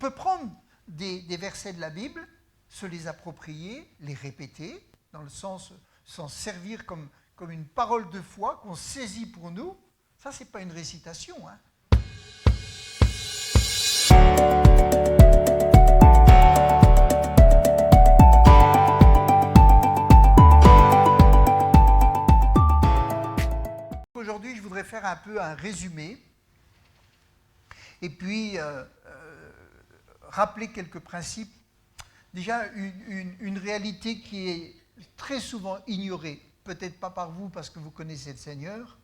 peut prendre des versets de la Bible, se les approprier, les répéter, dans le sens s'en servir comme une parole de foi qu'on saisit pour nous. Ça, ce n'est pas une récitation, hein. Aujourd'hui, je voudrais faire un peu un résumé et puis rappeler quelques principes. Déjà, une réalité qui est très souvent ignorée, peut-être pas par vous parce que vous connaissez le Seigneur,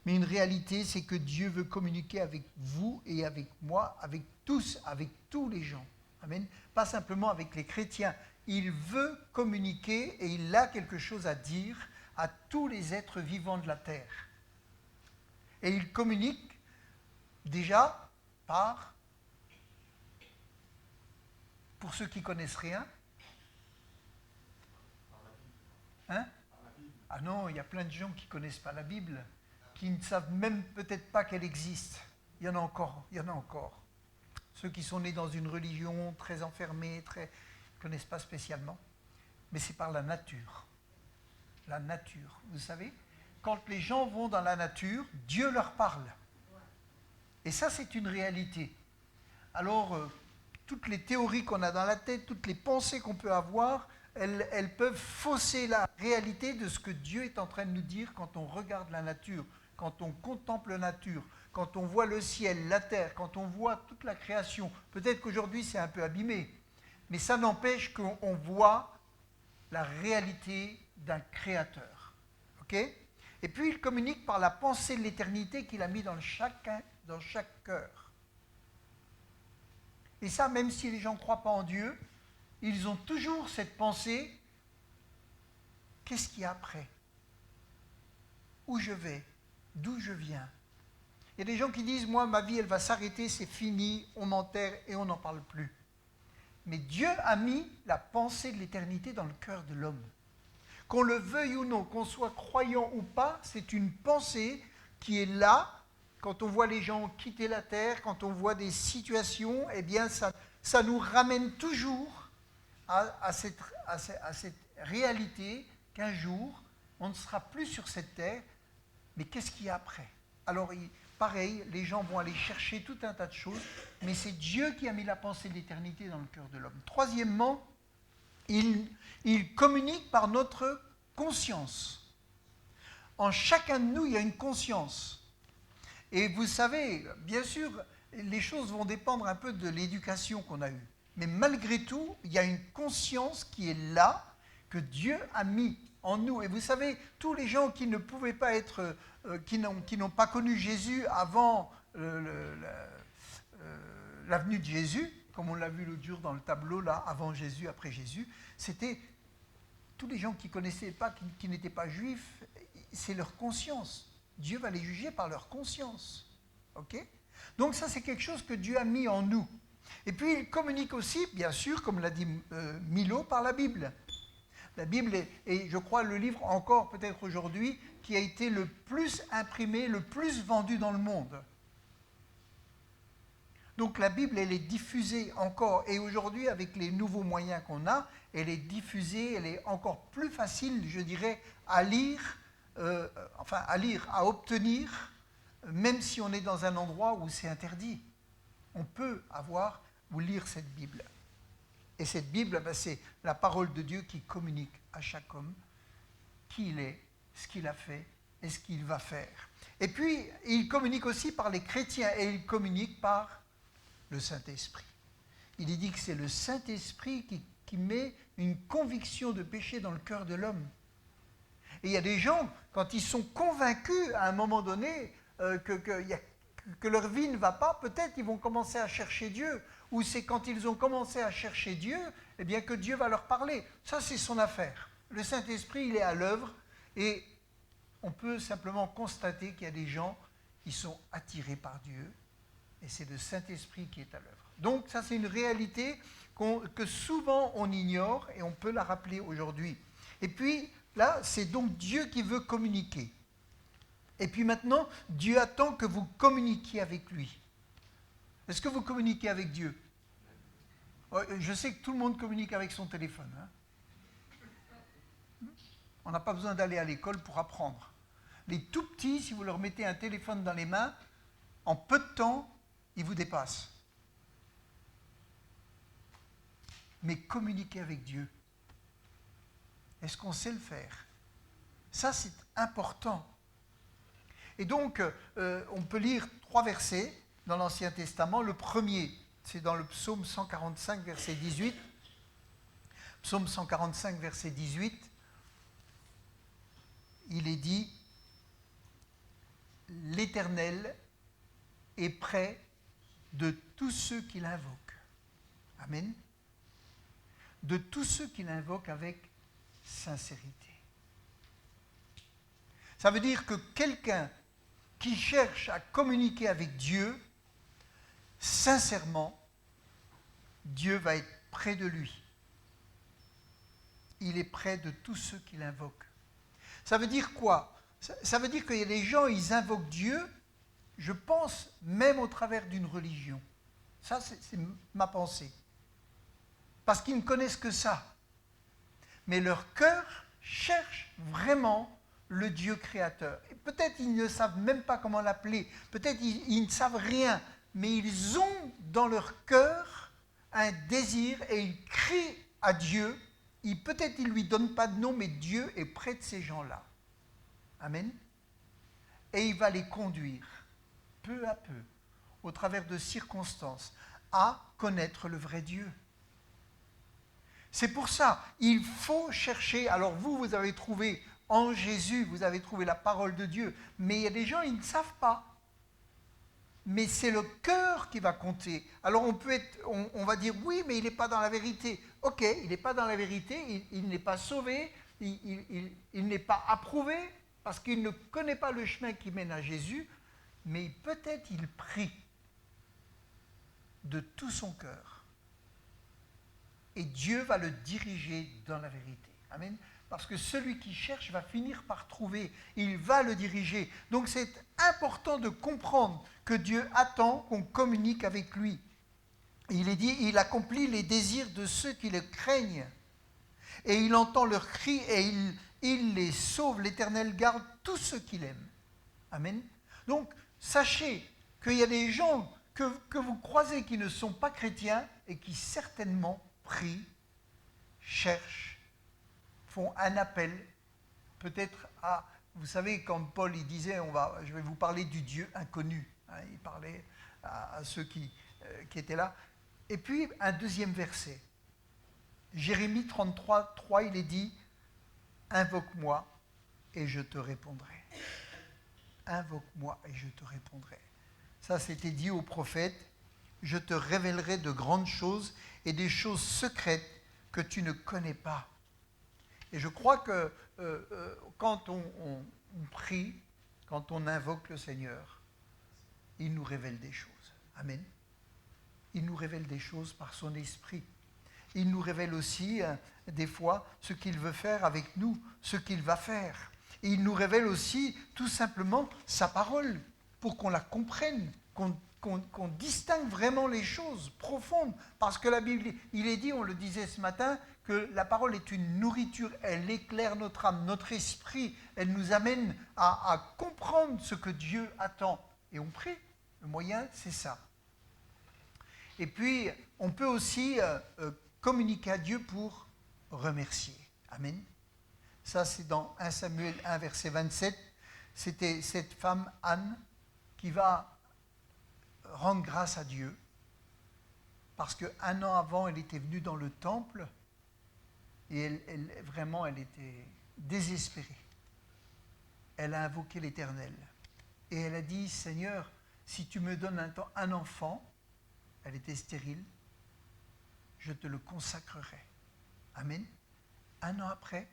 mais une réalité, c'est que Dieu veut communiquer avec vous et avec moi, avec tous les gens. Amen. Pas simplement avec les chrétiens. Il veut communiquer et il a quelque chose à dire à tous les êtres vivants de la terre. Et il communique déjà pour ceux qui ne connaissent rien. Hein? Ah non, il y a plein de gens qui ne connaissent pas la Bible, qui ne savent même peut-être pas qu'elle existe. Il y en a encore. Ceux qui sont nés dans une religion très enfermée, ne connaissent pas spécialement. Mais c'est par la nature. La nature, vous savez, quand les gens vont dans la nature, Dieu leur parle. Et ça, c'est une réalité. Alors, toutes les théories qu'on a dans la tête, toutes les pensées qu'on peut avoir, elles peuvent fausser la réalité de ce que Dieu est en train de nous dire quand on regarde la nature, quand on contemple la nature, quand on voit le ciel, la terre, quand on voit toute la création. Peut-être qu'aujourd'hui, c'est un peu abîmé, mais ça n'empêche qu'on voit la réalité d'un créateur. Ok ? Et puis, il communique par la pensée de l'éternité qu'il a mis dans chaque cœur. Et ça, même si les gens ne croient pas en Dieu, ils ont toujours cette pensée, qu'est-ce qu'il y a après? Où je vais? D'où je viens? Il y a des gens qui disent, moi, ma vie, elle va s'arrêter, c'est fini, on m'enterre et on n'en parle plus. Mais Dieu a mis la pensée de l'éternité dans le cœur de l'homme. Qu'on le veuille ou non, qu'on soit croyant ou pas, c'est une pensée qui est là. Quand on voit les gens quitter la terre, quand on voit des situations, eh bien ça nous ramène toujours à cette réalité qu'un jour, on ne sera plus sur cette terre, mais qu'est-ce qu'il y a après? Alors, pareil, les gens vont aller chercher tout un tas de choses, mais c'est Dieu qui a mis la pensée de l'éternité dans le cœur de l'homme. Troisièmement, il communique par notre conscience. En chacun de nous, il y a une conscience. Et vous savez, bien sûr, les choses vont dépendre un peu de l'éducation qu'on a eue. Mais malgré tout, il y a une conscience qui est là, que Dieu a mis en nous. Et vous savez, tous les gens qui ne pouvaient pas être, qui n'ont pas connu Jésus avant l'avenue de Jésus, comme on l'a vu l'autre jour dans le tableau, là, avant Jésus, après Jésus, c'était tous les gens qui ne connaissaient pas, qui n'étaient pas juifs, c'est leur conscience. Dieu va les juger par leur conscience. Ok ? Donc ça, c'est quelque chose que Dieu a mis en nous. Et puis, il communique aussi, bien sûr, comme l'a dit Milo, par la Bible. La Bible est, je crois, le livre encore, peut-être aujourd'hui, qui a été le plus imprimé, le plus vendu dans le monde. Donc la Bible, elle est diffusée encore. Et aujourd'hui, avec les nouveaux moyens qu'on a, elle est diffusée, elle est encore plus facile, je dirais, à lire, à obtenir, même si on est dans un endroit où c'est interdit. On peut avoir ou lire cette Bible. Et cette Bible, c'est la parole de Dieu qui communique à chaque homme qui il est, ce qu'il a fait et ce qu'il va faire. Et puis, il communique aussi par les chrétiens et il communique par le Saint-Esprit. Il est dit que c'est le Saint-Esprit qui met une conviction de péché dans le cœur de l'homme. Et il y a des gens, quand ils sont convaincus à un moment donné que leur vie ne va pas, peut-être ils vont commencer à chercher Dieu. Ou c'est quand ils ont commencé à chercher Dieu, eh bien que Dieu va leur parler. Ça, c'est son affaire. Le Saint-Esprit, il est à l'œuvre et on peut simplement constater qu'il y a des gens qui sont attirés par Dieu et c'est le Saint-Esprit qui est à l'œuvre. Donc ça, c'est une réalité que souvent on ignore et on peut la rappeler aujourd'hui. Et puis là, c'est donc Dieu qui veut communiquer. Et puis maintenant, Dieu attend que vous communiquiez avec lui. Est-ce que vous communiquez avec Dieu? Je sais que tout le monde communique avec son téléphone. Hein. On n'a pas besoin d'aller à l'école pour apprendre. Les tout petits, si vous leur mettez un téléphone dans les mains, en peu de temps, ils vous dépassent. Mais communiquer avec Dieu, est-ce qu'on sait le faire? Ça, c'est important. Et donc, on peut lire 3 versets dans l'Ancien Testament. Le premier, c'est dans le psaume 145, verset 18. Psaume 145, verset 18. Il est dit, « L'Éternel est près de tous ceux qui l'invoquent. » Amen. De tous ceux qui l'invoquent avec sincérité. Ça veut dire que quelqu'un qui cherche à communiquer avec Dieu, sincèrement, Dieu va être près de lui. Il est près de tous ceux qui l'invoquent. Ça veut dire quoi? Ça veut dire qu'il y a des gens, ils invoquent Dieu, je pense, même au travers d'une religion. Ça, c'est ma pensée. Parce qu'ils ne connaissent que ça. Mais leur cœur cherche vraiment le Dieu créateur. Et peut-être ils ne savent même pas comment l'appeler, peut-être ils ne savent rien, mais ils ont dans leur cœur un désir et ils crient à Dieu. Peut-être ils ne lui donnent pas de nom, mais Dieu est près de ces gens-là. Amen. Et il va les conduire, peu à peu, au travers de circonstances, à connaître le vrai Dieu. C'est pour ça, il faut chercher. Alors vous avez trouvé en Jésus, vous avez trouvé la parole de Dieu, mais il y a des gens, ils ne savent pas. Mais c'est le cœur qui va compter. Alors on va dire, oui, mais il n'est pas dans la vérité. Ok, il n'est pas dans la vérité, il n'est pas sauvé, il n'est pas approuvé, parce qu'il ne connaît pas le chemin qui mène à Jésus, mais peut-être il prie de tout son cœur. Et Dieu va le diriger dans la vérité. Amen. Parce que celui qui cherche va finir par trouver. Il va le diriger. Donc c'est important de comprendre que Dieu attend qu'on communique avec lui. Il est dit, il accomplit les désirs de ceux qui le craignent. Et il entend leurs cris et il les sauve. L'Éternel garde tous ceux qu'il aime. Amen. Donc sachez qu'il y a des gens que vous croisez qui ne sont pas chrétiens et qui certainement prient, cherchent, font un appel, peut-être à, vous savez, quand Paul il disait, je vais vous parler du Dieu inconnu, hein, il parlait à ceux qui étaient là. Et puis un deuxième verset, Jérémie 33, 3, il est dit, invoque-moi et je te répondrai. Invoque-moi et je te répondrai. Ça, c'était dit au prophète, je te révélerai de grandes choses et des choses secrètes que tu ne connais pas. Et je crois que quand on prie, quand on invoque le Seigneur, il nous révèle des choses. Amen. Il nous révèle des choses par son esprit. Il nous révèle aussi, des fois, ce qu'il veut faire avec nous, ce qu'il va faire. Et il nous révèle aussi, tout simplement, sa parole, pour qu'on la comprenne, qu'on distingue vraiment les choses profondes. Parce que la Bible, il est dit, on le disait ce matin, que la parole est une nourriture, elle éclaire notre âme, notre esprit, elle nous amène à comprendre ce que Dieu attend. Et on prie, le moyen, c'est ça. Et puis, on peut aussi communiquer à Dieu pour remercier. Amen. Ça, c'est dans 1 Samuel 1, verset 27. C'était cette femme, Anne, qui va rendre grâce à Dieu. Parce qu'un an avant, elle était venue dans le temple et elle était désespérée. Elle a invoqué l'Éternel. Et elle a dit, Seigneur, si tu me donnes un enfant, elle était stérile, je te le consacrerai. Amen. Un an après,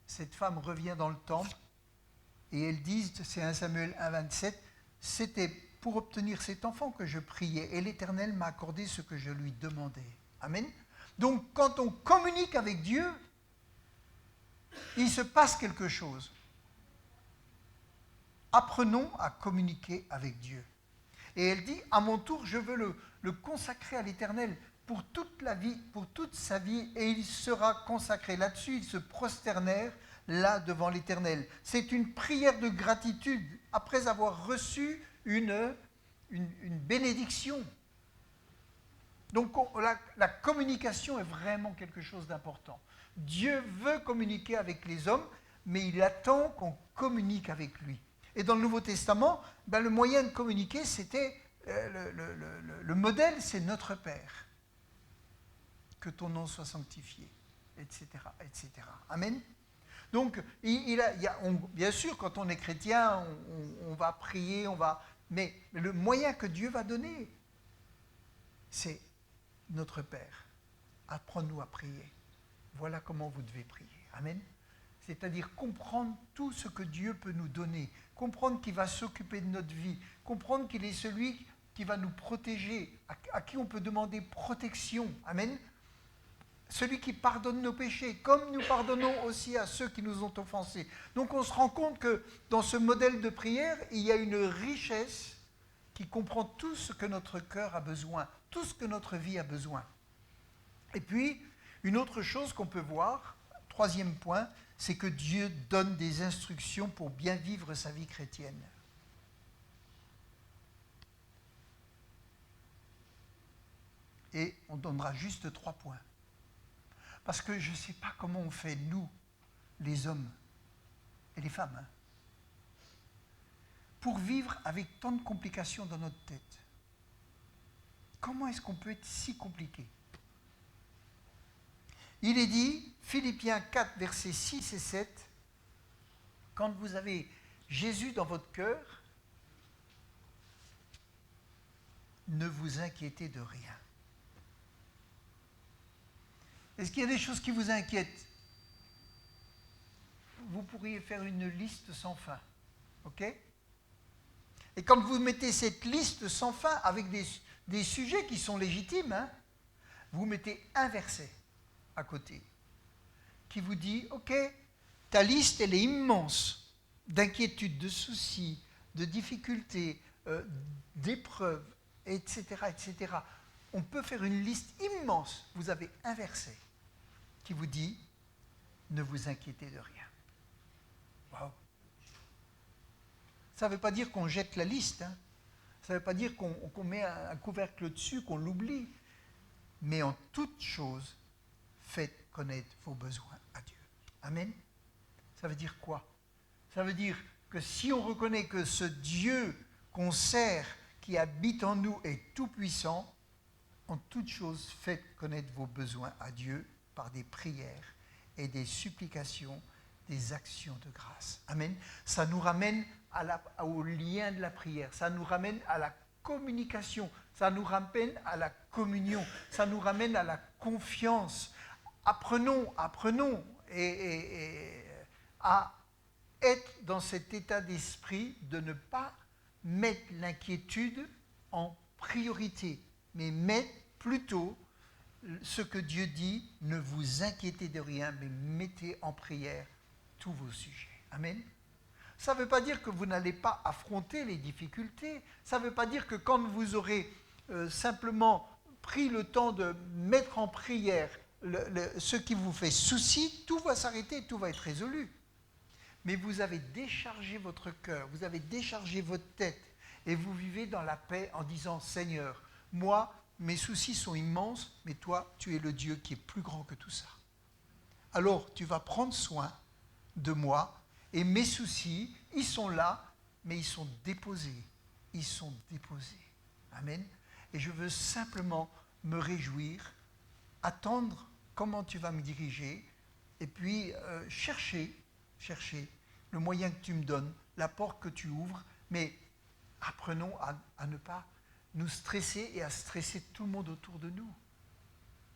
cette femme revient dans le temple et elle dit, c'est 1 Samuel 1, 27, c'était pour obtenir cet enfant que je priais et l'Éternel m'a accordé ce que je lui demandais. Amen. Donc quand on communique avec Dieu, il se passe quelque chose. Apprenons à communiquer avec Dieu. Et elle dit, à mon tour, je veux le consacrer à l'Éternel. pour toute la vie, pour toute sa vie, et il sera consacré. Là-dessus, ils se prosternèrent là devant l'Éternel. C'est une prière de gratitude après avoir reçu une bénédiction. Donc la communication est vraiment quelque chose d'important. Dieu veut communiquer avec les hommes, mais il attend qu'on communique avec lui. Et dans le Nouveau Testament, le moyen de communiquer, c'était le modèle, c'est notre Père. Que ton nom soit sanctifié, etc., etc. Amen. Donc, bien sûr, quand on est chrétien, on va prier, mais le moyen que Dieu va donner, c'est notre Père. Apprends-nous à prier. Voilà comment vous devez prier. Amen. C'est-à-dire comprendre tout ce que Dieu peut nous donner, comprendre qu'il va s'occuper de notre vie, comprendre qu'il est celui qui va nous protéger, à qui on peut demander protection. Amen. Celui qui pardonne nos péchés, comme nous pardonnons aussi à ceux qui nous ont offensés. Donc on se rend compte que dans ce modèle de prière, il y a une richesse qui comprend tout ce que notre cœur a besoin, tout ce que notre vie a besoin. Et puis, une autre chose qu'on peut voir, troisième point, c'est que Dieu donne des instructions pour bien vivre sa vie chrétienne. Et on donnera juste 3 points. Parce que je ne sais pas comment on fait, nous, les hommes et les femmes, pour vivre avec tant de complications dans notre tête. Comment est-ce qu'on peut être si compliqué ? Il est dit, Philippiens 4, versets 6 et 7, quand vous avez Jésus dans votre cœur, ne vous inquiétez de rien. Est-ce qu'il y a des choses qui vous inquiètent ? Vous pourriez faire une liste sans fin. OK ? Et quand vous mettez cette liste sans fin avec des sujets qui sont légitimes, vous mettez un verset à côté qui vous dit, OK, ta liste, elle est immense d'inquiétudes, de soucis, de difficultés, d'épreuves, etc., etc. On peut faire une liste immense. Vous avez un verset qui vous dit « Ne vous inquiétez de rien ». Waouh. Ça ne veut pas dire qu'on jette la liste. Ça ne veut pas dire qu'on met un couvercle dessus, qu'on l'oublie. Mais en toute chose, faites connaître vos besoins à Dieu. Amen. Ça veut dire quoi ? Ça veut dire que si on reconnaît que ce Dieu qu'on sert, qui habite en nous, est tout-puissant, en toute chose, faites connaître vos besoins à Dieu par des prières et des supplications, des actions de grâce. Amen. Ça nous ramène au lien de la prière, ça nous ramène à la communication, ça nous ramène à la communion, ça nous ramène à la confiance. Apprenons à être dans cet état d'esprit de ne pas mettre l'inquiétude en priorité, mais mettre plutôt ce que Dieu dit, ne vous inquiétez de rien, mais mettez en prière tous vos sujets. Amen. Ça ne veut pas dire que vous n'allez pas affronter les difficultés. Ça ne veut pas dire que quand vous aurez simplement pris le temps de mettre en prière ce qui vous fait souci, tout va s'arrêter, tout va être résolu. Mais vous avez déchargé votre cœur, vous avez déchargé votre tête, et vous vivez dans la paix en disant « Seigneur, moi, mes soucis sont immenses, mais toi, tu es le Dieu qui est plus grand que tout ça. Alors, tu vas prendre soin de moi, et mes soucis, ils sont là, mais ils sont déposés. Ils sont déposés. Amen. Et je veux simplement me réjouir, attendre comment tu vas me diriger, et puis chercher le moyen que tu me donnes, la porte que tu ouvres, mais apprenons à ne pas nous stresser et à stresser tout le monde autour de nous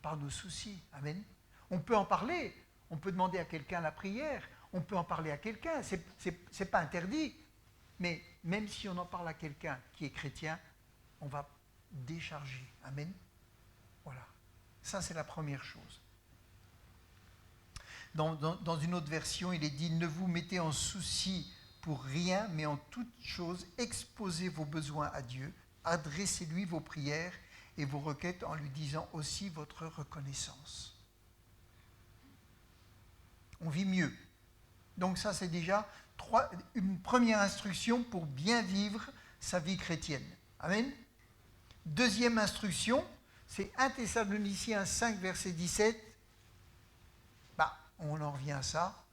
par nos soucis. Amen. On peut en parler, on peut demander à quelqu'un la prière, on peut en parler à quelqu'un, c'est pas interdit, mais même si on en parle à quelqu'un qui est chrétien, on va décharger. Amen. Voilà. Ça, c'est la première chose. Dans une autre version, il est dit « Ne vous mettez en souci pour rien, mais en toute chose, exposez vos besoins à Dieu, adressez-lui vos prières et vos requêtes en lui disant aussi votre reconnaissance. On vit mieux. Donc ça, c'est déjà une première instruction pour bien vivre sa vie chrétienne. Amen. Deuxième instruction, c'est 1 Thessaloniciens 5, verset 17. On en revient à ça,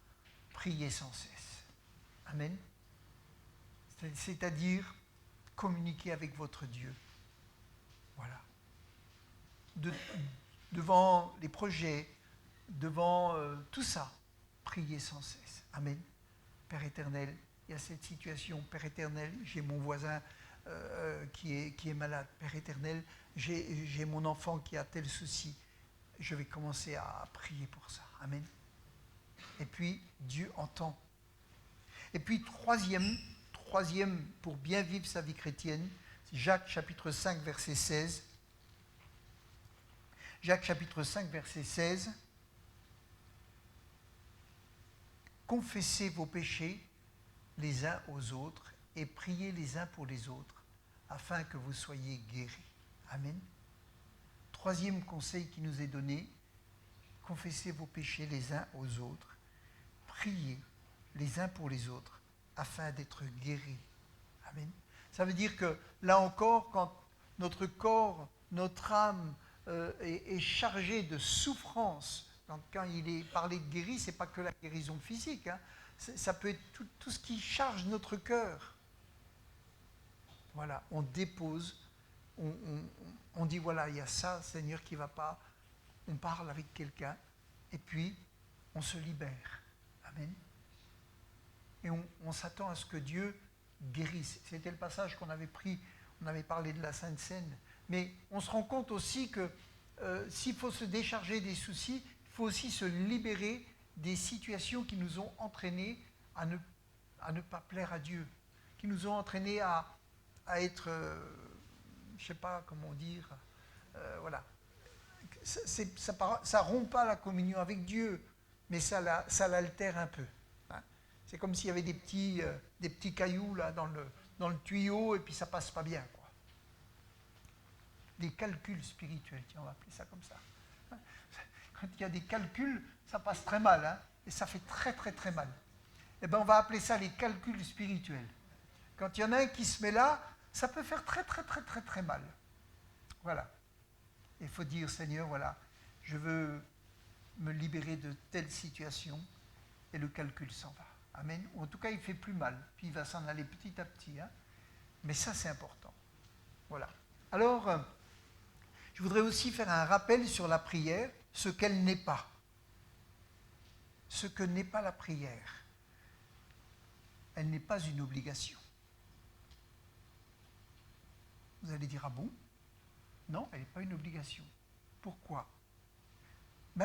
priez sans cesse. Amen. C'est-à-dire communiquer avec votre Dieu. Voilà. Devant les projets, devant tout ça, priez sans cesse. Amen. Père éternel, il y a cette situation. Père éternel, j'ai mon voisin qui est malade. Père éternel, j'ai mon enfant qui a tel souci. Je vais commencer à prier pour ça. Amen. Et puis, Dieu entend. Et puis, troisième, pour bien vivre sa vie chrétienne, c'est Jacques chapitre 5, verset 16. Jacques chapitre 5, verset 16. Confessez vos péchés les uns aux autres et priez les uns pour les autres, afin que vous soyez guéris. Amen. Troisième conseil qui nous est donné, confessez vos péchés les uns aux autres, priez les uns pour les autres, afin d'être guéris. Amen. Ça veut dire que, là encore, quand notre corps, notre âme est chargée de souffrance, quand il est parlé de guéri, ce n'est pas que la guérison physique, hein. Ça peut être tout ce qui charge notre cœur. Voilà, on dépose, on dit voilà, il y a ça, Seigneur, qui ne va pas. On parle avec quelqu'un et puis on se libère. Amen. Et on s'attend à ce que Dieu guérisse. C'était le passage qu'on avait pris, on avait parlé de la Sainte Seine. Mais on se rend compte aussi que s'il faut se décharger des soucis, il faut aussi se libérer des situations qui nous ont entraînés à ne pas plaire à Dieu, qui nous ont entraînés à être, je ne sais pas comment dire, voilà. Ça rompt pas la communion avec Dieu, mais ça l'altère un peu. Hein. C'est comme s'il y avait des petits cailloux là dans le tuyau et puis ça passe pas bien, quoi. Des calculs spirituels, tiens, on va appeler ça comme ça. Quand il y a des calculs, ça passe très mal, hein, et ça fait très très très mal. Eh bien, on va appeler ça les calculs spirituels. Quand il y en a un qui se met là, ça peut faire très très très très très mal. Voilà. Il faut dire, Seigneur, voilà, je veux me libérer de telle situation, et le calcul s'en va. Amen. Ou en tout cas, il fait plus mal, puis il va s'en aller petit à petit. Hein. Mais ça, c'est important. Voilà. Alors, je voudrais aussi faire un rappel sur la prière, ce qu'elle n'est pas. Ce que n'est pas la prière. Elle n'est pas une obligation. Vous allez dire, ah bon? Non, elle n'est pas une obligation. Pourquoi?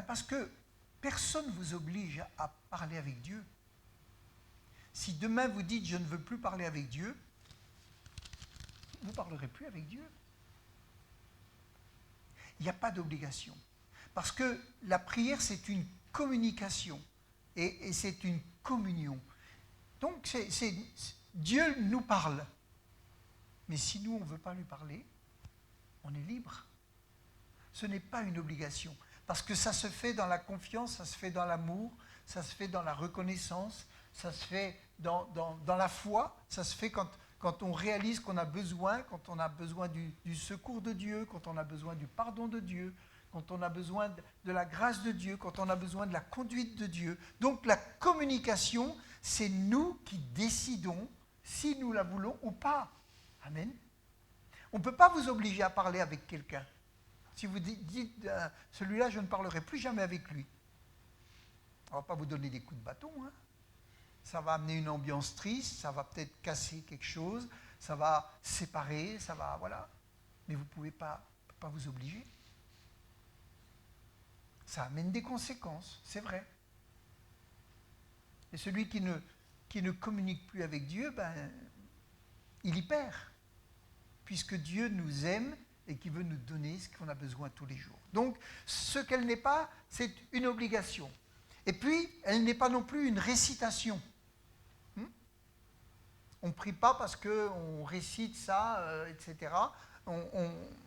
Parce que personne ne vous oblige à parler avec Dieu. Si demain vous dites, je ne veux plus parler avec Dieu, vous ne parlerez plus avec Dieu. Il n'y a pas d'obligation. Parce que la prière, c'est une communication. Et c'est une communion. Donc, Dieu nous parle. Mais si nous, on ne veut pas lui parler, on est libre. Ce n'est pas une obligation. Parce que ça se fait dans la confiance, ça se fait dans l'amour, ça se fait dans la reconnaissance, ça se fait dans la foi, ça se fait quand on réalise qu'on a besoin, quand on a besoin du secours de Dieu, quand on a besoin du pardon de Dieu, quand on a besoin de la grâce de Dieu, quand on a besoin de la conduite de Dieu. Donc la communication, c'est nous qui décidons si nous la voulons ou pas. Amen. On ne peut pas vous obliger à parler avec quelqu'un. Si vous dites, celui-là, je ne parlerai plus jamais avec lui. On ne va pas vous donner des coups de bâton. Hein. Ça va amener une ambiance triste, ça va peut-être casser quelque chose, ça va séparer, ça va, voilà. Mais vous ne pouvez pas vous obliger. Ça amène des conséquences, c'est vrai. Et celui qui ne communique plus avec Dieu, il y perd. Puisque Dieu nous aime et qui veut nous donner ce qu'on a besoin tous les jours. Donc, ce qu'elle n'est pas, c'est une obligation. Et puis, elle n'est pas non plus une récitation. On ne prie pas parce qu'on récite ça, etc.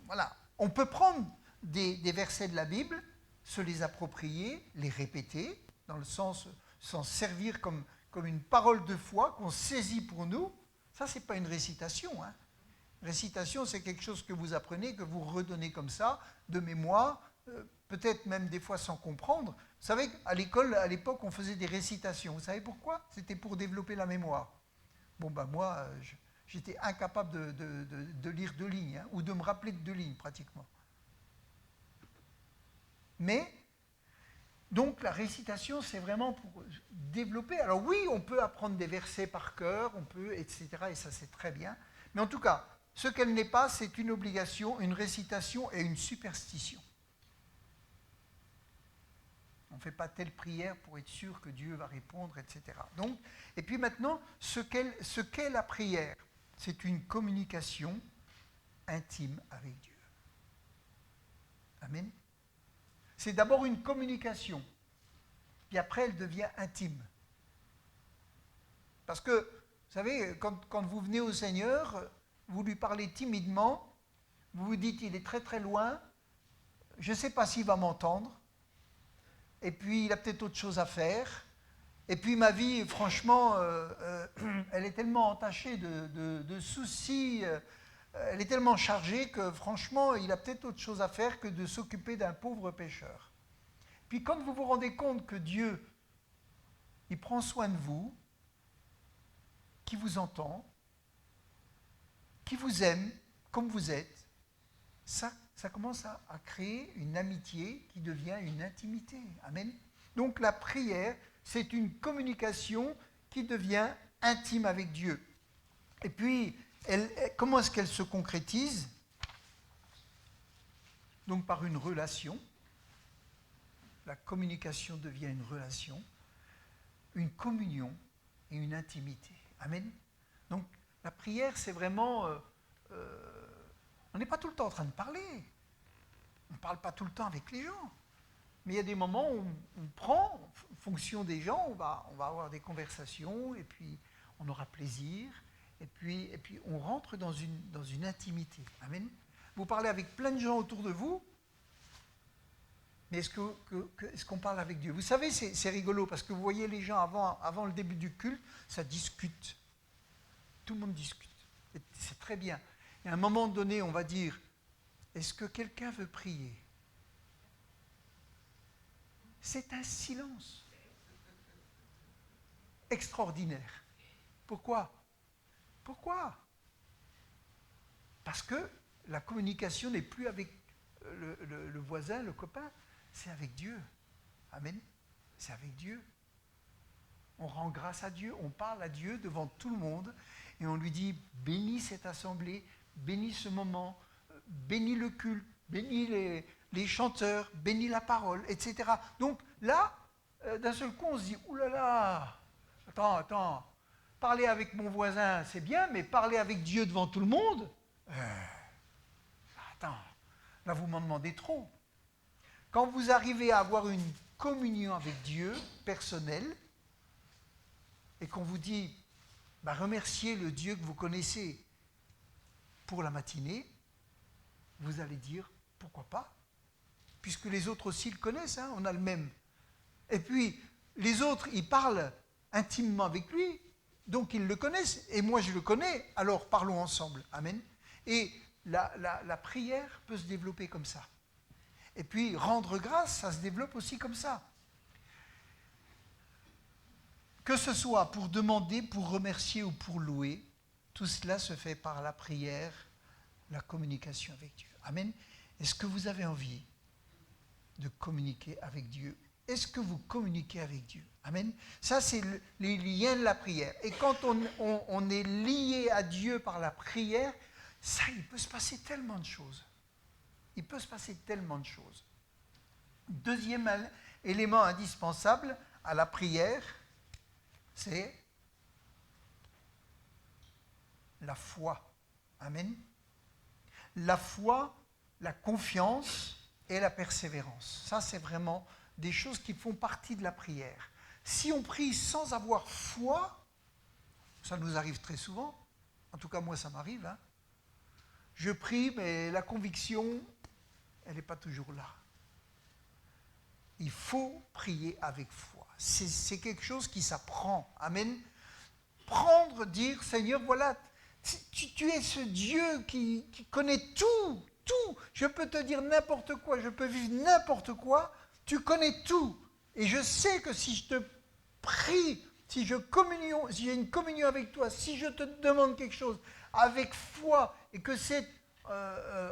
Voilà. On peut prendre des versets de la Bible, se les approprier, les répéter, dans le sens s'en servir comme une parole de foi qu'on saisit pour nous. Ça, ce n'est pas une récitation. Hein. Récitation, c'est quelque chose que vous apprenez, que vous redonnez comme ça, de mémoire, peut-être même des fois sans comprendre. Vous savez, à l'école, à l'époque, on faisait des récitations. Vous savez pourquoi? C'était pour développer la mémoire. Bon, ben moi, j'étais incapable de lire 2 lignes, hein, ou de me rappeler de 2 lignes, pratiquement. Mais, donc, la récitation, c'est vraiment pour développer. Alors oui, on peut apprendre des versets par cœur, on peut, etc., et ça, c'est très bien. Mais en tout cas, ce qu'elle n'est pas, c'est une obligation, une récitation et une superstition. On ne fait pas telle prière pour être sûr que Dieu va répondre, etc. Donc, et puis maintenant, ce qu'est la prière, c'est une communication intime avec Dieu. Amen. C'est d'abord une communication, puis après elle devient intime. Parce que, vous savez, quand vous venez au Seigneur, vous lui parlez timidement, vous vous dites, il est très très loin, je ne sais pas s'il va m'entendre, et puis il a peut-être autre chose à faire, et puis ma vie, franchement, elle est tellement entachée de soucis, elle est tellement chargée que franchement, il a peut-être autre chose à faire que de s'occuper d'un pauvre pécheur. Puis quand vous vous rendez compte que Dieu, il prend soin de vous, qui vous entend, qui vous aime comme vous êtes, ça commence à créer une amitié qui devient une intimité. Amen. Donc la prière, c'est une communication qui devient intime avec Dieu. Et puis, comment est-ce qu'elle se concrétise? Donc par une relation. La communication devient une relation, une communion et une intimité. Amen. Donc la prière, c'est vraiment... on n'est pas tout le temps en train de parler. On ne parle pas tout le temps avec les gens. Mais il y a des moments où on prend, en fonction des gens, on va avoir des conversations, et puis on aura plaisir, et puis on rentre dans une intimité. Amen. Vous parlez avec plein de gens autour de vous, mais est-ce qu'on parle avec Dieu? Vous savez, c'est rigolo, parce que vous voyez les gens avant le début du culte, ça discute. Tout le monde discute. Et c'est très bien. Et à un moment donné, on va dire, est-ce que quelqu'un veut prier? C'est un silence extraordinaire. Pourquoi? Parce que la communication n'est plus avec le voisin, le copain, c'est avec Dieu. Amen. C'est avec Dieu. On rend grâce à Dieu, on parle à Dieu devant tout le monde et on lui dit, bénis cette assemblée, bénis ce moment, bénis le culte, bénis les chanteurs, bénis la parole, etc. Donc là, d'un seul coup, on se dit, oulala, attends, parler avec mon voisin, c'est bien, mais parler avec Dieu devant tout le monde, attends, là vous m'en demandez trop. Quand vous arrivez à avoir une communion avec Dieu, personnelle, et qu'on vous dit, remerciez le Dieu que vous connaissez pour la matinée, vous allez dire, pourquoi pas? Puisque les autres aussi le connaissent, hein, on a le même. Et puis, les autres, ils parlent intimement avec lui, donc ils le connaissent, et moi je le connais, alors parlons ensemble. Amen. Et la prière peut se développer comme ça. Et puis, rendre grâce, ça se développe aussi comme ça. Que ce soit pour demander, pour remercier ou pour louer, tout cela se fait par la prière, la communication avec Dieu. Amen. Est-ce que vous avez envie de communiquer avec Dieu? Est-ce que vous communiquez avec Dieu? Amen. Ça, c'est les liens de la prière. Et quand on est lié à Dieu par la prière, ça, il peut se passer tellement de choses. Il peut se passer tellement de choses. Deuxième élément indispensable à la prière, c'est la foi. Amen. La foi, la confiance et la persévérance. Ça, c'est vraiment des choses qui font partie de la prière. Si on prie sans avoir foi, ça nous arrive très souvent, en tout cas moi ça m'arrive, hein. Je prie, mais la conviction, elle n'est pas toujours là. Il faut prier avec foi. C'est quelque chose qui s'apprend. Amen. Prendre, dire, Seigneur, voilà, tu es ce Dieu qui connaît tout. Je peux te dire n'importe quoi, je peux vivre n'importe quoi. Tu connais tout. Et je sais que si je te prie, si j'ai une communion avec toi, si je te demande quelque chose avec foi et que c'est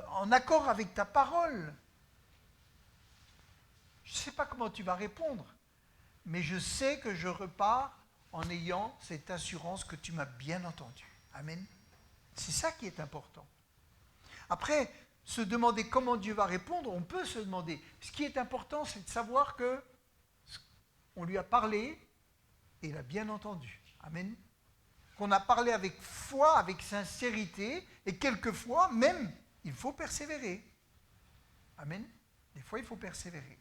en accord avec ta parole, je ne sais pas comment tu vas répondre, mais je sais que je repars en ayant cette assurance que tu m'as bien entendu. Amen. C'est ça qui est important. Après, se demander comment Dieu va répondre, on peut se demander. Ce qui est important, c'est de savoir que on lui a parlé et il a bien entendu. Amen. Qu'on a parlé avec foi, avec sincérité, et quelquefois, même, il faut persévérer. Amen. Des fois, il faut persévérer.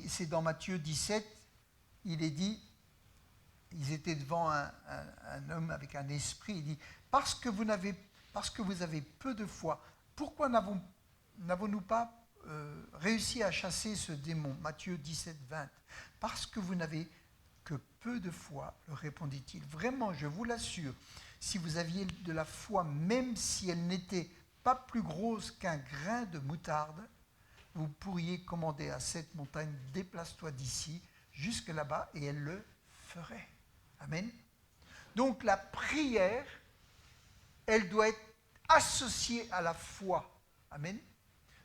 C'est dans Matthieu 17, il est dit, ils étaient devant un homme avec un esprit, il dit, parce que vous avez peu de foi, pourquoi n'avons-nous pas réussi à chasser ce démon? Matthieu 17, 20. Parce que vous n'avez que peu de foi, leur répondit-il. Vraiment, je vous l'assure, si vous aviez de la foi, même si elle n'était pas plus grosse qu'un grain de moutarde, vous pourriez commander à cette montagne, déplace-toi d'ici jusque là-bas, et elle le ferait. Amen. Donc la prière, elle doit être associée à la foi. Amen.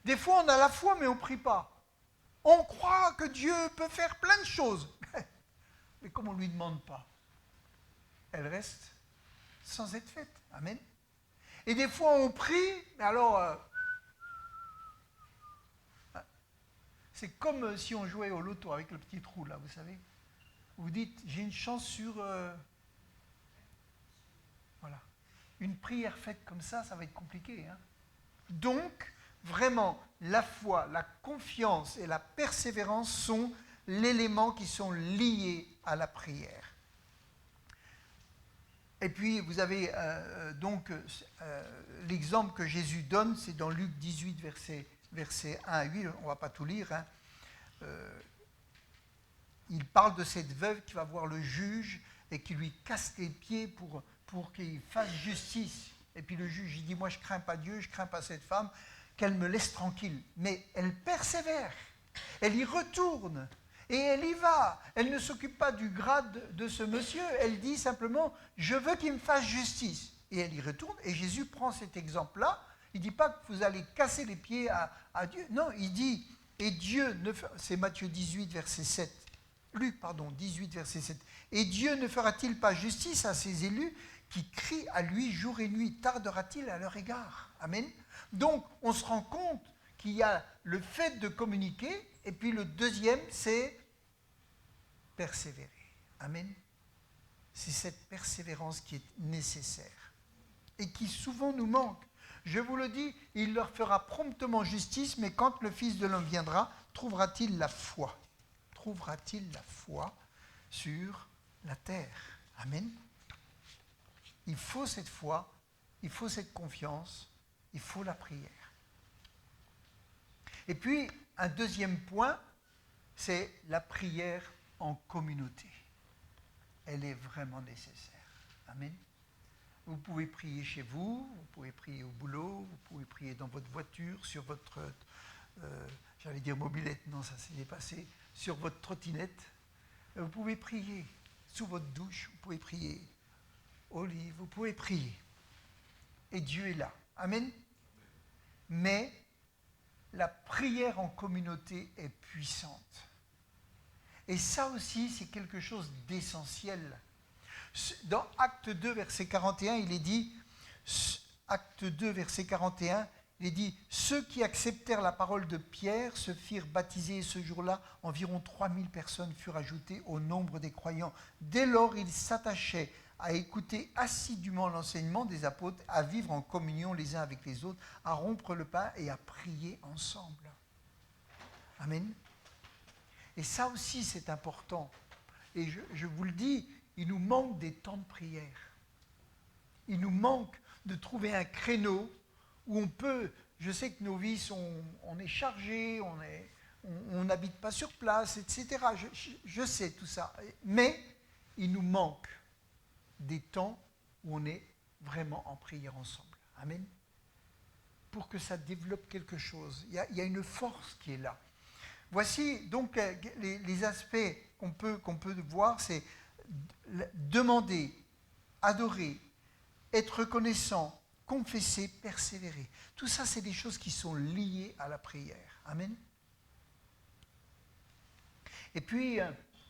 Des fois, on a la foi, mais on ne prie pas. On croit que Dieu peut faire plein de choses. Mais comme on ne lui demande pas, elle reste sans être faite. Amen. Et des fois, on prie, mais alors, c'est comme si on jouait au loto avec le petit trou, là, vous savez. Vous dites, j'ai une chance sur... voilà. Une prière faite comme ça va être compliqué. Hein. Donc, vraiment, la foi, la confiance et la persévérance sont l'élément qui sont liés à la prière. Et puis, vous avez l'exemple que Jésus donne, c'est dans Luc 18, verset 1 à 8, on ne va pas tout lire. Hein. Il parle de cette veuve qui va voir le juge et qui lui casse les pieds pour qu'il fasse justice. Et puis le juge, il dit, moi je ne crains pas Dieu, je ne crains pas cette femme, qu'elle me laisse tranquille. Mais elle persévère, elle y retourne. Et elle y va. Elle ne s'occupe pas du grade de ce monsieur. Elle dit simplement, je veux qu'il me fasse justice. Et elle y retourne. Et Jésus prend cet exemple-là. Il ne dit pas que vous allez casser les pieds à Dieu. Non, il dit, et Dieu ne fera... C'est Matthieu 18, verset 7. Luc, 18, verset 7. Et Dieu ne fera-t-il pas justice à ses élus qui crient à lui jour et nuit? Tardera-t-il à leur égard? Amen. Donc, on se rend compte qu'il y a le fait de communiquer. Et puis le deuxième, c'est persévérer. Amen. C'est cette persévérance qui est nécessaire et qui souvent nous manque. Je vous le dis, il leur fera promptement justice, mais quand le Fils de l'homme viendra, trouvera-t-il la foi? Trouvera-t-il la foi sur la terre? Amen. Il faut cette foi, il faut cette confiance, il faut la prière. Et puis, un deuxième point, c'est la prière en communauté. Elle est vraiment nécessaire. Amen. Vous pouvez prier chez vous, vous pouvez prier au boulot, vous pouvez prier dans votre voiture, sur votre, j'allais dire mobilette, non, ça s'est dépassé, sur votre trottinette. Vous pouvez prier sous votre douche, vous pouvez prier au lit, vous pouvez prier. Et Dieu est là. Amen. Mais la prière en communauté est puissante. Et ça aussi, c'est quelque chose d'essentiel. Dans Acte 2, verset 41, il est dit, Acte 2, verset 41, il est dit, ceux qui acceptèrent la parole de Pierre se firent baptiser et ce jour-là, environ 3000 personnes furent ajoutées au nombre des croyants. Dès lors, ils s'attachaient à écouter assidûment l'enseignement des apôtres, à vivre en communion les uns avec les autres, à rompre le pain et à prier ensemble. Amen. Et ça aussi, c'est important. Et je vous le dis, il nous manque des temps de prière. Il nous manque de trouver un créneau où on peut, je sais que nos vies sont, on est chargé, on n'habite pas sur place, etc. Je sais tout ça. Mais il nous manque des temps où on est vraiment en prière ensemble. Amen. Pour que ça développe quelque chose. Il y a une force qui est là. Voici donc les aspects qu'on peut voir, c'est demander, adorer, être reconnaissant, confesser, persévérer. Tout ça, c'est des choses qui sont liées à la prière. Amen. Et puis,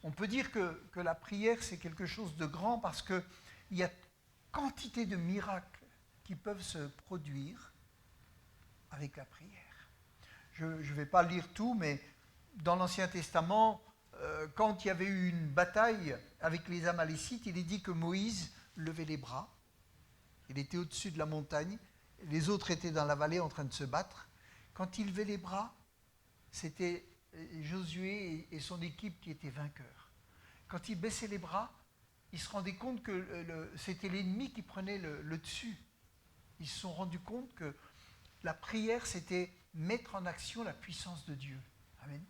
on peut dire que la prière, c'est quelque chose de grand parce qu'il y a quantité de miracles qui peuvent se produire avec la prière. Je ne vais pas lire tout, mais dans l'Ancien Testament, quand il y avait eu une bataille avec les Amalécites, il est dit que Moïse levait les bras. Il était au-dessus de la montagne. Les autres étaient dans la vallée en train de se battre. Quand il levait les bras, c'était Josué et son équipe qui étaient vainqueurs. Quand il baissait les bras, il se rendait compte que c'était l'ennemi qui prenait le dessus. Ils se sont rendus compte que la prière, c'était mettre en action la puissance de Dieu. Amen.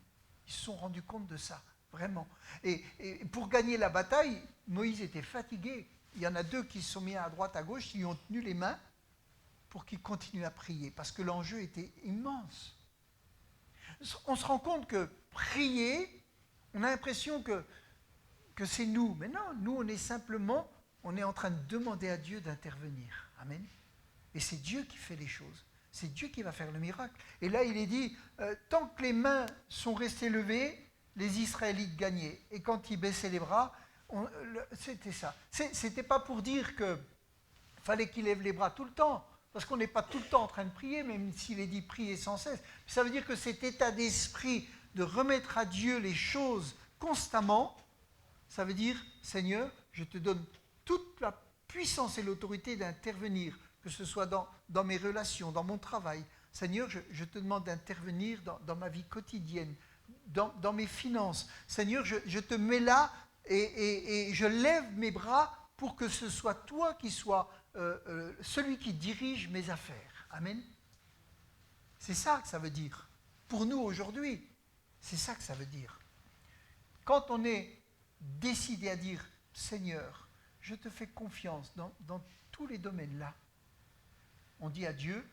Ils se sont rendus compte de ça, vraiment. Et pour gagner la bataille, Moïse était fatigué. Il y en a deux qui se sont mis à droite, à gauche, qui lui ont tenu les mains pour qu'ils continuent à prier, parce que l'enjeu était immense. On se rend compte que prier, on a l'impression que c'est nous. Mais non, nous, on est en train de demander à Dieu d'intervenir. Amen. Et c'est Dieu qui fait les choses. C'est Dieu qui va faire le miracle. Et là, il est dit, tant que les mains sont restées levées, les Israélites gagnaient. Et quand ils baissaient les bras, c'était ça. C'était pas pour dire qu'il fallait qu'ils lèvent les bras tout le temps, parce qu'on n'est pas tout le temps en train de prier, même s'il est dit prier sans cesse. Ça veut dire que cet état d'esprit de remettre à Dieu les choses constamment, ça veut dire, Seigneur, je te donne toute la puissance et l'autorité d'intervenir, que ce soit dans mes relations, dans mon travail. Seigneur, je te demande d'intervenir dans ma vie quotidienne, dans mes finances. Seigneur, je te mets là et je lève mes bras pour que ce soit toi qui sois celui qui dirige mes affaires. Amen. C'est ça que ça veut dire. Pour nous aujourd'hui, c'est ça que ça veut dire. Quand on est décidé à dire, Seigneur, je te fais confiance dans tous les domaines là, on dit à Dieu,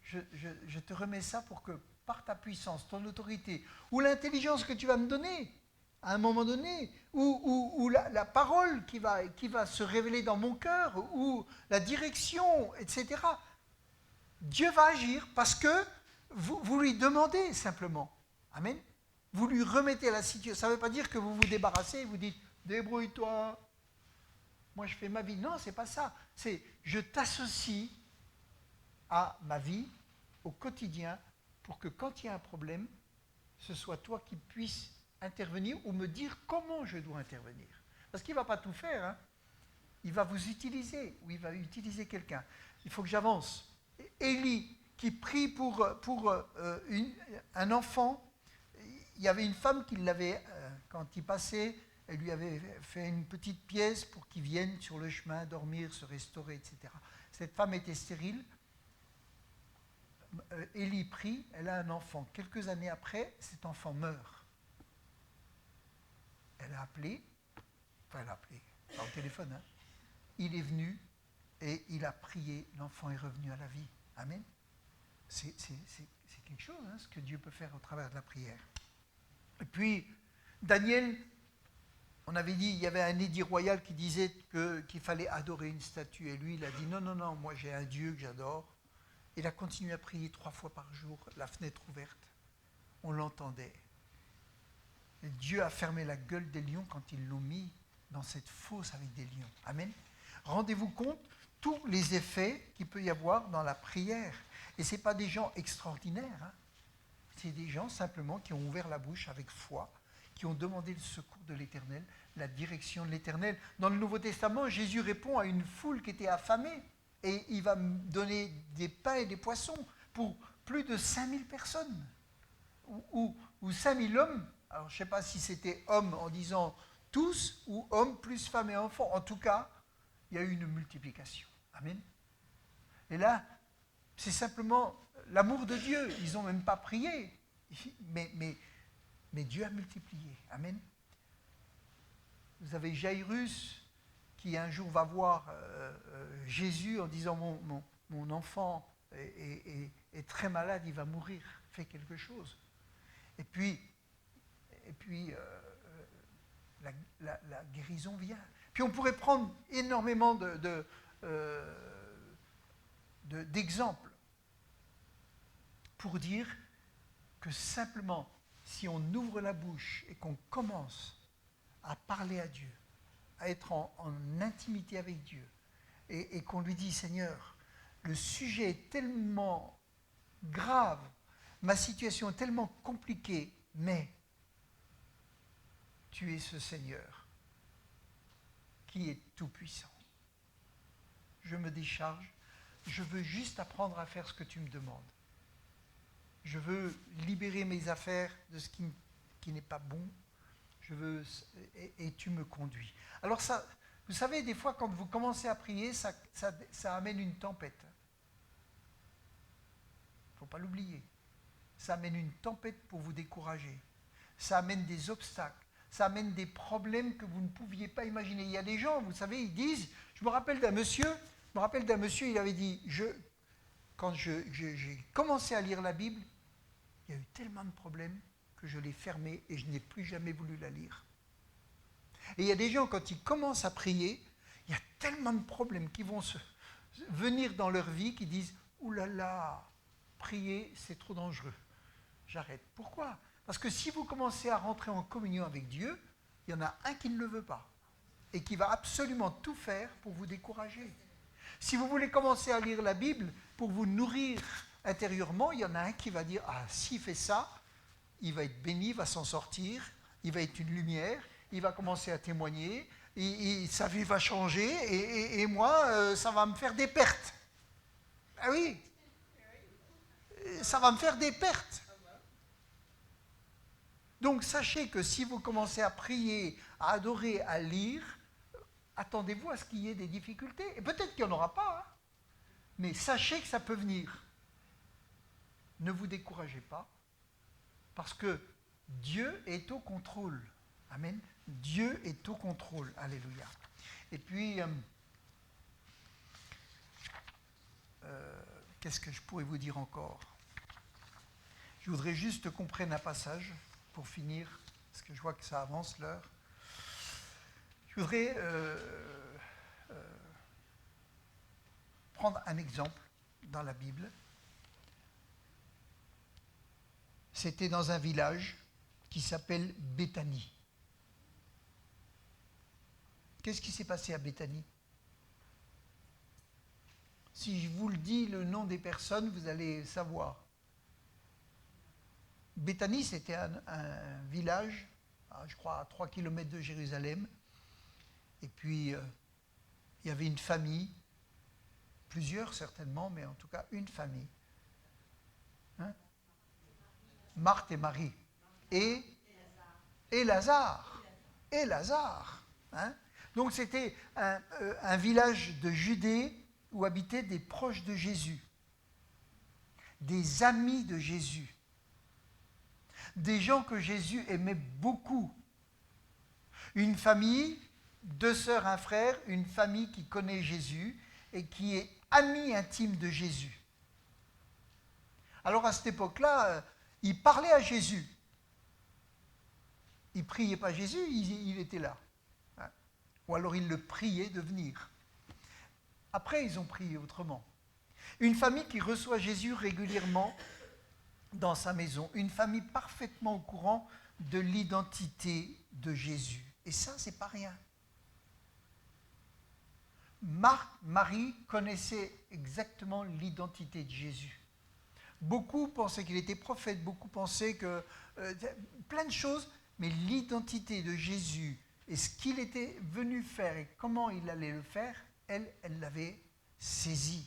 je te remets ça pour que par ta puissance, ton autorité, ou l'intelligence que tu vas me donner, à un moment donné, ou la parole qui va se révéler dans mon cœur, ou la direction, etc. Dieu va agir parce que vous lui demandez simplement. Amen. Vous lui remettez la situation. Ça ne veut pas dire que vous vous débarrassez et vous dites « débrouille-toi, moi je fais ma vie ». Non, ce n'est pas ça. C'est « je t'associe à ma vie, au quotidien, pour que quand il y a un problème, ce soit toi qui puisses intervenir ou me dire comment je dois intervenir. » Parce qu'il ne va pas tout faire. Hein. Il va vous utiliser ou il va utiliser quelqu'un. Il faut que j'avance. Élie, qui prie pour un enfant, il y avait une femme qui l'avait, quand il passait, elle lui avait fait une petite pièce pour qu'il vienne sur le chemin dormir, se restaurer, etc. Cette femme était stérile. Élie prie, elle a un enfant. Quelques années après, cet enfant meurt. Elle a appelé, pas au téléphone, hein. Il est venu et il a prié, l'enfant est revenu à la vie. Amen. C'est quelque chose, hein, ce que Dieu peut faire au travers de la prière. Et puis, Daniel, on avait dit, il y avait un édit royal qui disait qu'il fallait adorer une statue. Et lui, il a dit, non, moi j'ai un Dieu que j'adore. Il a continué à prier 3 fois par jour, la fenêtre ouverte. On l'entendait. Et Dieu a fermé la gueule des lions quand ils l'ont mis dans cette fosse avec des lions. Amen. Rendez-vous compte tous les effets qu'il peut y avoir dans la prière. Et ce n'est pas des gens extraordinaires. Hein. C'est des gens simplement qui ont ouvert la bouche avec foi, qui ont demandé le secours de l'Éternel, la direction de l'Éternel. Dans le Nouveau Testament, Jésus répond à une foule qui était affamée. Et il va donner des pains et des poissons pour plus de 5000 personnes. Ou 5000 hommes. Alors je ne sais pas si c'était hommes en disant tous, ou hommes plus femmes et enfants. En tout cas, il y a eu une multiplication. Amen. Et là, C'est simplement l'amour de Dieu. Ils n'ont même pas prié. Mais Dieu a multiplié. Amen. Vous avez Jairus qui un jour va voir Jésus en disant mon enfant est très malade, il va mourir, fais quelque chose. Et puis la guérison vient. Puis on pourrait prendre énormément d'exemples pour dire que simplement, si on ouvre la bouche et qu'on commence à parler à Dieu, à être en intimité avec Dieu, et qu'on lui dit, Seigneur, le sujet est tellement grave, ma situation est tellement compliquée, mais tu es ce Seigneur qui est tout-puissant. Je me décharge, je veux juste apprendre à faire ce que tu me demandes. Je veux libérer mes affaires de ce qui n'est pas bon. Je veux, et tu me conduis. Alors ça, vous savez, des fois, quand vous commencez à prier, ça amène une tempête. Il ne faut pas l'oublier. Ça amène une tempête pour vous décourager. Ça amène des obstacles. Ça amène des problèmes que vous ne pouviez pas imaginer. Il y a des gens, vous savez, ils disent, je me rappelle d'un monsieur, il avait dit, quand j'ai commencé à lire la Bible, il y a eu tellement de problèmes que je l'ai fermée et je n'ai plus jamais voulu la lire. Et il y a des gens, quand ils commencent à prier, il y a tellement de problèmes qui vont venir dans leur vie qui disent « Ouh là là, prier, c'est trop dangereux. J'arrête. » Pourquoi ? Parce que si vous commencez à rentrer en communion avec Dieu, il y en a un qui ne le veut pas et qui va absolument tout faire pour vous décourager. Si vous voulez commencer à lire la Bible pour vous nourrir intérieurement, il y en a un qui va dire « Ah, s'il fait ça, il va être béni, il va s'en sortir, il va être une lumière, il va commencer à témoigner, sa vie va changer et moi, ça va me faire des pertes. » Ah oui, ça va me faire des pertes. Donc sachez que si vous commencez à prier, à adorer, à lire, attendez-vous à ce qu'il y ait des difficultés. Et peut-être qu'il n'y en aura pas, hein, mais sachez que ça peut venir. Ne vous découragez pas, parce que Dieu est au contrôle. Amen. Dieu est au contrôle. Alléluia. Et puis, qu'est-ce que je pourrais vous dire encore ? Je voudrais juste qu'on prenne un passage pour finir, parce que je vois que ça avance l'heure. Je voudrais prendre un exemple dans la Bible. C'était dans un village qui s'appelle Béthanie. Qu'est-ce qui s'est passé à Béthanie ? Si je vous le dis, le nom des personnes, vous allez savoir. Béthanie, c'était un village, je crois, à 3 km de Jérusalem. Et puis, il y avait une famille, plusieurs certainement, mais en tout cas une famille. Hein ? Marthe et Marie. Et Lazare. Et Lazare. Hein ? Donc c'était un village de Judée où habitaient des proches de Jésus, des amis de Jésus, des gens que Jésus aimait beaucoup. Une famille, 2 sœurs, un frère, une famille qui connaît Jésus et qui est amie intime de Jésus. Alors à cette époque-là, ils parlaient à Jésus. Ils ne priaient pas Jésus, il était là. Ou alors ils le priaient de venir. Après, ils ont prié autrement. Une famille qui reçoit Jésus régulièrement dans sa maison. Une famille parfaitement au courant de l'identité de Jésus. Et ça, c'est pas rien. Marie connaissait exactement l'identité de Jésus. Beaucoup pensaient qu'il était prophète, beaucoup pensaient que... plein de choses, mais l'identité de Jésus et ce qu'il était venu faire et comment il allait le faire, elle l'avait saisi.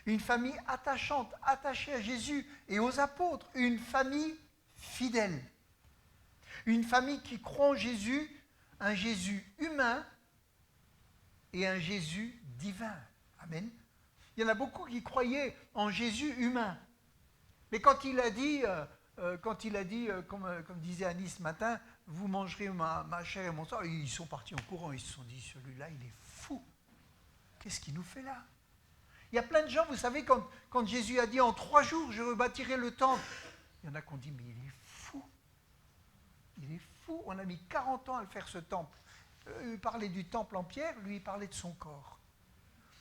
Une famille attachante, attachée à Jésus et aux apôtres. Une famille fidèle. Une famille qui croit en Jésus, un Jésus humain et un Jésus divin. Amen. Il y en a beaucoup qui croyaient en Jésus humain. Mais quand il a dit, comme disait Annie ce matin, vous mangerez ma chair et mon sang, ils sont partis en courant, ils se sont dit, celui-là, il est fou. Qu'est-ce qu'il nous fait là? Il y a plein de gens, vous savez, quand Jésus a dit, en 3 jours, je rebâtirai le temple, il y en a qui ont dit, mais il est fou. Il est fou, on a mis 40 ans à le faire, ce temple. Il parlait du temple en pierre, lui, il parlait de son corps.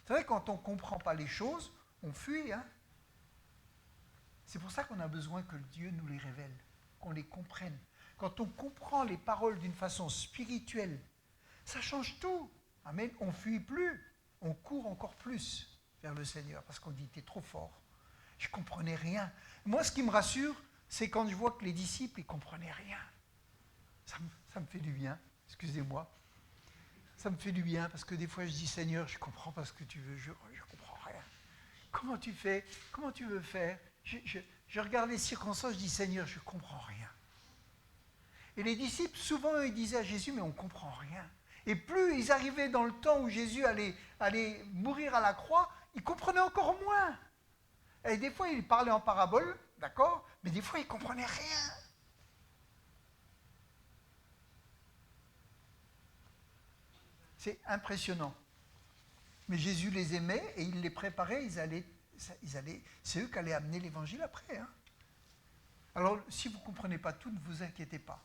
Vous savez, quand on ne comprend pas les choses, on fuit, hein. C'est pour ça qu'on a besoin que Dieu nous les révèle, qu'on les comprenne. Quand on comprend les paroles d'une façon spirituelle, ça change tout. Amen. On ne fuit plus, on court encore plus vers le Seigneur parce qu'on dit, t'es trop fort. Je ne comprenais rien. Moi, ce qui me rassure, c'est quand je vois que les disciples, ils ne comprenaient rien. Ça me fait du bien, excusez-moi. Ça me fait du bien parce que des fois, je dis, Seigneur, je ne comprends pas ce que tu veux, je ne comprends rien. Comment tu fais? Comment tu veux faire? Je regarde les circonstances, je dis, Seigneur, je ne comprends rien. Et les disciples, souvent, ils disaient à Jésus, mais on ne comprend rien. Et plus ils arrivaient dans le temps où Jésus allait mourir à la croix, ils comprenaient encore moins. Et des fois, ils parlaient en parabole, d'accord, mais des fois, ils ne comprenaient rien. C'est impressionnant. Mais Jésus les aimait et il les préparait, c'est eux qui allaient amener l'évangile après. Hein. Alors, si vous ne comprenez pas tout, ne vous inquiétez pas.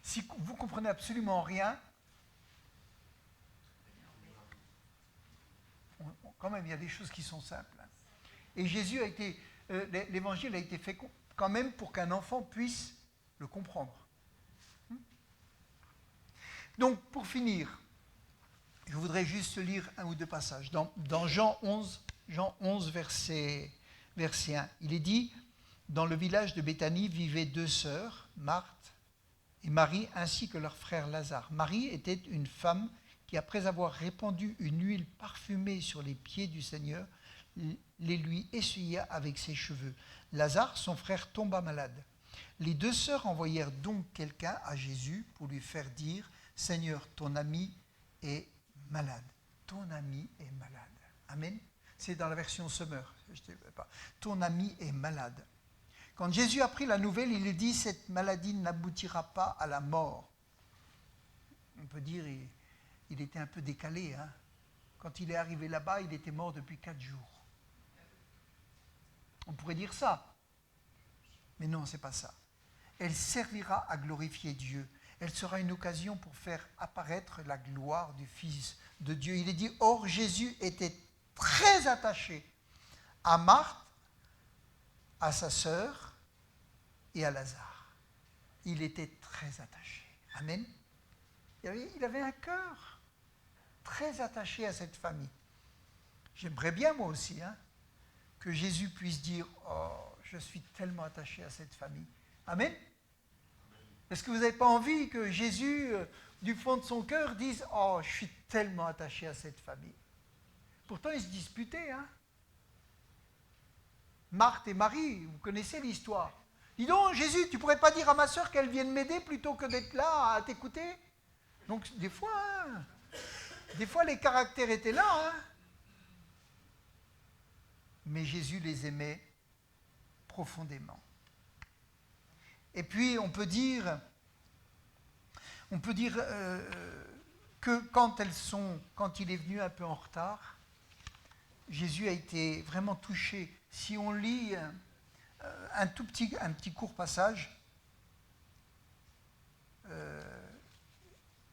Si vous ne comprenez absolument rien, quand même, il y a des choses qui sont simples. Et Jésus l'évangile a été fait quand même pour qu'un enfant puisse le comprendre. Donc, pour finir, je voudrais juste lire 1 ou 2 passages. Dans Jean 11, verset 1, il est dit, dans le village de Béthanie vivaient 2 sœurs, Marthe et Marie, ainsi que leur frère Lazare. Marie était une femme qui, après avoir répandu une huile parfumée sur les pieds du Seigneur, les lui essuya avec ses cheveux. Lazare, son frère, tomba malade. Les 2 sœurs envoyèrent donc quelqu'un à Jésus pour lui faire dire, Seigneur, ton ami est malade. Ton ami est malade. Amen. C'est dans la version Sommer. Je ne sais pas. Ton ami est malade. Quand Jésus apprit la nouvelle, il lui dit, cette maladie n'aboutira pas à la mort. On peut dire, il était un peu décalé. Hein. Quand il est arrivé là-bas, il était mort depuis 4 jours. On pourrait dire ça. Mais non, ce n'est pas ça. Elle servira à glorifier Dieu. Elle sera une occasion pour faire apparaître la gloire du Fils de Dieu. Il est dit, or Jésus était très attaché à Marthe, à sa sœur et à Lazare. Il était très attaché. Amen. Il avait un cœur très attaché à cette famille. J'aimerais bien moi aussi que Jésus puisse dire, oh, je suis tellement attaché à cette famille. Amen. Est-ce que vous n'avez pas envie que Jésus, du fond de son cœur, dise « Oh, je suis tellement attaché à cette famille ». Pourtant, ils se disputaient. Hein. Marthe et Marie, vous connaissez l'histoire. Dis donc, Jésus, tu ne pourrais pas dire à ma sœur qu'elle vienne m'aider plutôt que d'être là à t'écouter? Donc, des fois, les caractères étaient là. Hein. Mais Jésus les aimait profondément. Et puis, on peut dire que quand il est venu un peu en retard, Jésus a été vraiment touché. Si on lit un petit court passage,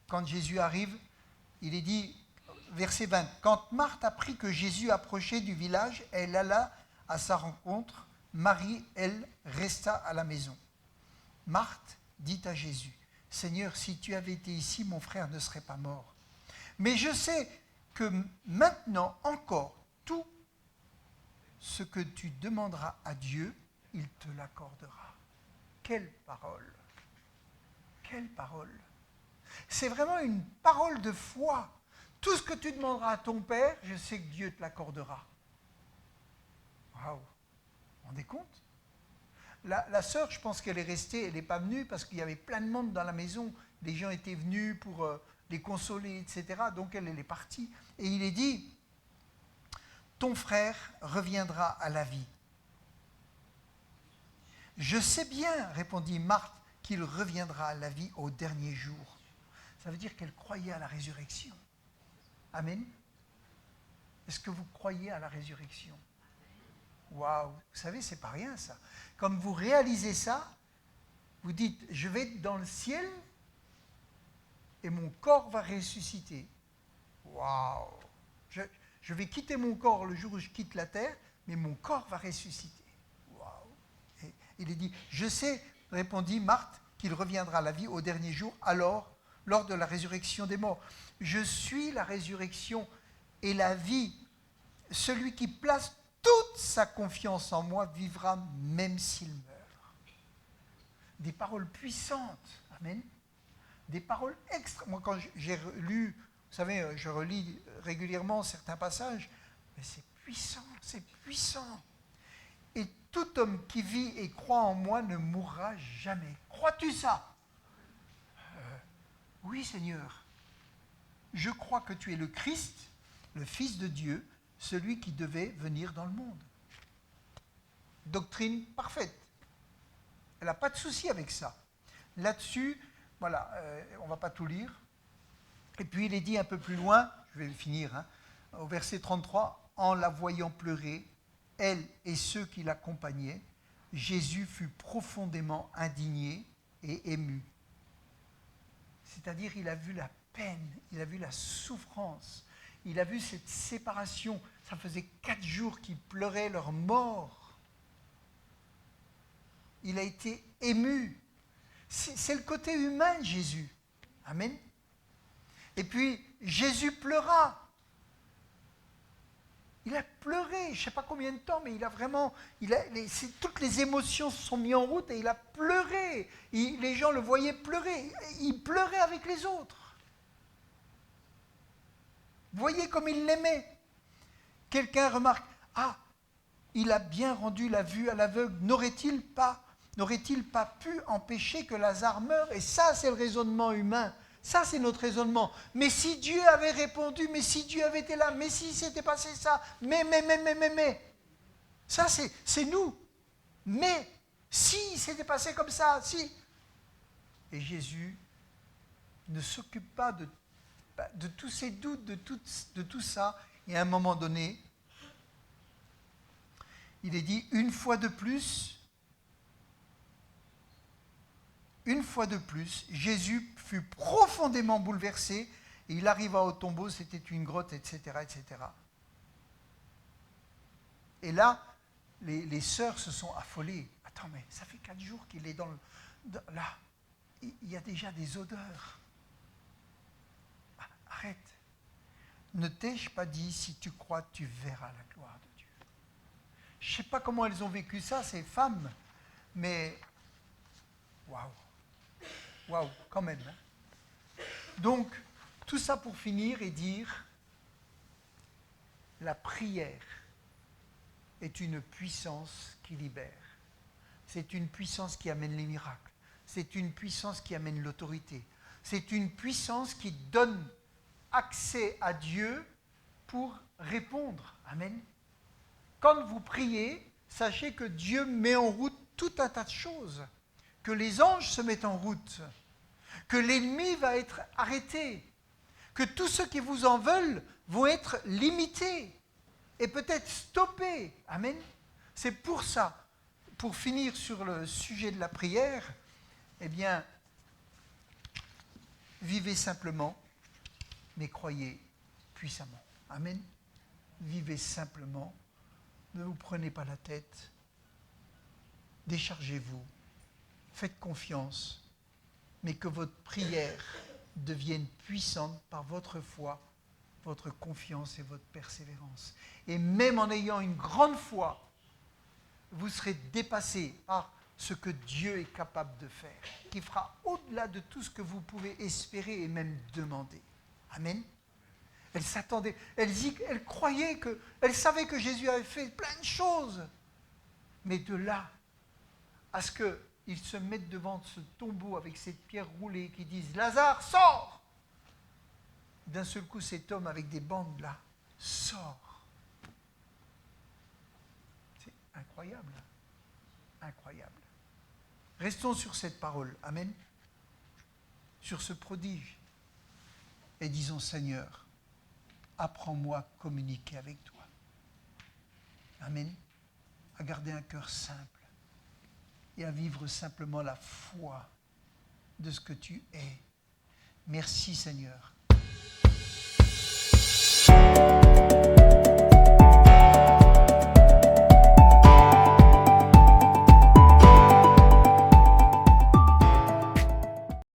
quand Jésus arrive, il est dit, verset 20, « Quand Marthe apprit que Jésus approchait du village, elle alla à sa rencontre. Marie, elle, resta à la maison. Marthe dit à Jésus, « Seigneur, si tu avais été ici, mon frère ne serait pas mort. Mais je sais que maintenant encore, tout ce que tu demanderas à Dieu, il te l'accordera. » Quelle parole! Quelle parole! C'est vraiment une parole de foi. Tout ce que tu demanderas à ton Père, je sais que Dieu te l'accordera. Waouh! Vous vous rendez compte? La sœur, je pense qu'elle est restée, elle n'est pas venue parce qu'il y avait plein de monde dans la maison. Les gens étaient venus pour les consoler, etc. Donc elle est partie. Et il est dit, ton frère reviendra à la vie. Je sais bien, répondit Marthe, qu'il reviendra à la vie au dernier jour. Ça veut dire qu'elle croyait à la résurrection. Amen. Est-ce que vous croyez à la résurrection? Waouh, vous savez, c'est pas rien ça. Comme vous réalisez ça, vous dites, je vais être dans le ciel et mon corps va ressusciter. Waouh. Je vais quitter mon corps le jour où je quitte la terre, mais mon corps va ressusciter. Waouh. Et il est dit, je sais, répondit Marthe, qu'il reviendra à la vie au dernier jour, alors, lors de la résurrection des morts. Je suis la résurrection et la vie. Celui qui place toute sa confiance en moi vivra même s'il meurt. Des paroles puissantes. Amen. Des paroles extra. Moi, quand j'ai lu, vous savez, je relis régulièrement certains passages, mais c'est puissant, c'est puissant. Et tout homme qui vit et croit en moi ne mourra jamais. Crois-tu ça? Oui, Seigneur. Je crois que tu es le Christ, le Fils de Dieu, celui qui devait venir dans le monde. Doctrine parfaite. Elle n'a pas de souci avec ça. Là-dessus, voilà, on ne va pas tout lire. Et puis il est dit un peu plus loin, je vais finir, au verset 33, en la voyant pleurer, elle et ceux qui l'accompagnaient, Jésus fut profondément indigné et ému. C'est-à-dire, il a vu la peine, il a vu la souffrance, il a vu cette séparation. Ça faisait 4 jours qu'ils pleuraient leur mort. Il a été ému. C'est le côté humain de Jésus. Amen. Et puis, Jésus pleura. Il a pleuré, je ne sais pas combien de temps, mais il a vraiment, toutes les émotions se sont mises en route et il a pleuré. Les gens le voyaient pleurer. Il pleurait avec les autres. Vous voyez comme il l'aimait. Quelqu'un remarque, ah, il a bien rendu la vue à l'aveugle. N'aurait-il pas pu empêcher que Lazare meure? Et ça, c'est le raisonnement humain. Ça, c'est notre raisonnement. Mais si Dieu avait répondu, mais si Dieu avait été là, mais si s'était passé ça, mais. Ça, c'est nous. Mais, si s'était passé comme ça, si. Et Jésus ne s'occupe pas de tous ces doutes, de tout ça. Et à un moment donné, il est dit, une fois de plus, Jésus fut profondément bouleversé et il arriva au tombeau, c'était une grotte, etc., etc. Et là, les sœurs se sont affolées. Attends, mais ça fait 4 jours qu'il est là. Il y a déjà des odeurs. Arrête. Ne t'ai-je pas dit, si tu crois, tu verras la gloire de Dieu. Je ne sais pas comment elles ont vécu ça, ces femmes, mais waouh. Waouh, quand même. Donc, tout ça pour finir et dire, la prière est une puissance qui libère. C'est une puissance qui amène les miracles. C'est une puissance qui amène l'autorité. C'est une puissance qui donne accès à Dieu pour répondre. Amen. Quand vous priez, sachez que Dieu met en route tout un tas de choses. Que les anges se mettent en route, que l'ennemi va être arrêté, que tous ceux qui vous en veulent vont être limités et peut-être stoppés. Amen. C'est pour ça, pour finir sur le sujet de la prière, eh bien, vivez simplement, mais croyez puissamment. Amen. Vivez simplement, ne vous prenez pas la tête, déchargez-vous. Faites confiance, mais que votre prière devienne puissante par votre foi, votre confiance et votre persévérance. Et même en ayant une grande foi, vous serez dépassé par ce que Dieu est capable de faire, qui fera au-delà de tout ce que vous pouvez espérer et même demander. Amen. Elle s'attendait, elle croyait elle savait que Jésus avait fait plein de choses. Mais de là à ce qu'ils se mettent devant ce tombeau avec cette pierre roulée qui disent « Lazare, sors !» D'un seul coup, cet homme avec des bandes là sort. incroyable. Incroyable. Restons sur cette parole. Amen. Sur ce prodige. Et disons, Seigneur, apprends-moi à communiquer avec toi. Amen. À garder un cœur simple et à vivre simplement la foi de ce que tu es. Merci, Seigneur,